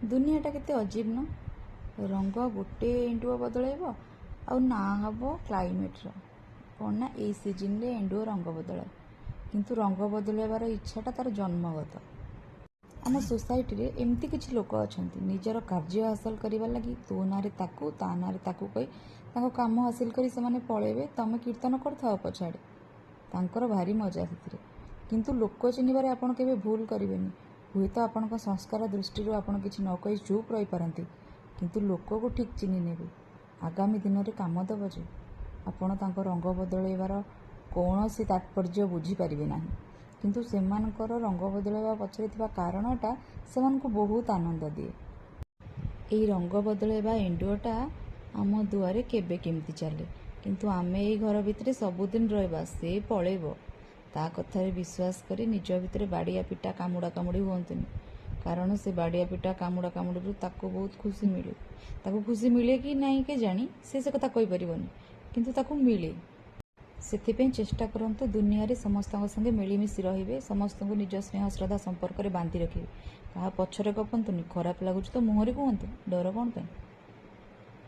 ଦୁନିଆଟା କେତେ ଅଜୀବ ନା। ରଙ୍ଗ ଗୋଟେ ଏଣ୍ଡୁଅ ବଦଳାଇବ ଆଉ ନାଁ ହେବ କ୍ଲାଇମେଟ୍ର। କ'ଣ ନା ଏଇ ସିଜିନ୍ରେ ଏଣ୍ଡୁଅ ରଙ୍ଗ ବଦଳାଏ, କିନ୍ତୁ ରଙ୍ଗ ବଦଳାଇବାର ଇଚ୍ଛାଟା ତା'ର ଜନ୍ମଗତ। ଆମ ସୋସାଇଟିରେ ଏମିତି କିଛି ଲୋକ ଅଛନ୍ତି, ନିଜର କାର୍ଯ୍ୟ ହାସଲ କରିବା ଲାଗି ତୋ ନାଁରେ ତାକୁ ତା ନାଁରେ ତାକୁ କହି ତାଙ୍କ କାମ ହାସିଲ କରି ସେମାନେ ପଳେଇବେ। ତମେ କୀର୍ତ୍ତନ କରୁଥାଅ ପଛଆଡ଼େ, ତାଙ୍କର ଭାରି ମଜା ସେଥିରେ। କିନ୍ତୁ ଲୋକ ଚିହ୍ନିବାରେ ଆପଣ କେବେ ଭୁଲ କରିବେନି। ହୁଏତ ଆପଣଙ୍କ ସଂସ୍କାର ଦୃଷ୍ଟିରୁ ଆପଣ କିଛି ନ କହି ଚୁପ୍ ରହିପାରନ୍ତି, କିନ୍ତୁ ଲୋକକୁ ଠିକ୍ ଚିହ୍ନି ନେବେ। ଆଗାମୀ ଦିନରେ କାମ ଦେବ ଯେ ଆପଣ ତାଙ୍କ ରଙ୍ଗ ବଦଳାଇବାର କୌଣସି ତାତ୍ପର୍ଯ୍ୟ ବୁଝିପାରିବେ ନାହିଁ, କିନ୍ତୁ ସେମାନଙ୍କର ରଙ୍ଗ ବଦଳାଇବା ପଛରେ ଥିବା କାରଣଟା ସେମାନଙ୍କୁ ବହୁତ ଆନନ୍ଦ ଦିଏ। ଏଇ ରଙ୍ଗ ବଦଳାଇବା ଏଣ୍ଡୁଅଟା ଆମ ଦୁଆରେ କେବେ କେମିତି ଚାଲେ, କିନ୍ତୁ ଆମେ ଏଇ ଘର ଭିତରେ ସବୁଦିନ ରହିବା, ସେ ପଳେଇବ। ତା କଥାରେ ବିଶ୍ୱାସ କରି ନିଜ ଭିତରେ ବାଡ଼ିଆ ପିଟା କାମୁଡ଼ା କାମୁଡ଼ି ହୁଅନ୍ତୁନି, କାରଣ ସେ ବାଡ଼ିଆ ପିଟା କାମୁଡ଼ା କାମୁଡ଼ିରୁ ତାକୁ ବହୁତ ଖୁସି ମିଳେ। ତାକୁ ଖୁସି ମିଳେ କି ନାହିଁ କେଜାଣି, ସେ କଥା କହିପାରିବନି, କିନ୍ତୁ ତାକୁ ମିଳେ। ସେଥିପାଇଁ ଚେଷ୍ଟା କରନ୍ତୁ ଦୁନିଆରେ ସମସ୍ତଙ୍କ ସଙ୍ଗେ ମିଳିମିଶି ରହିବେ, ସମସ୍ତଙ୍କୁ ନିଜ ସ୍ନେହ ଶ୍ରଦ୍ଧା ସମ୍ପର୍କରେ ବାନ୍ଧି ରଖିବେ। କାହା ପଛରେ ଗପନ୍ତୁନି। ଖରାପ ଲାଗୁଛି ତ ମୁହଁରେ କୁହନ୍ତୁ, ଡର କ'ଣ ପାଇଁ?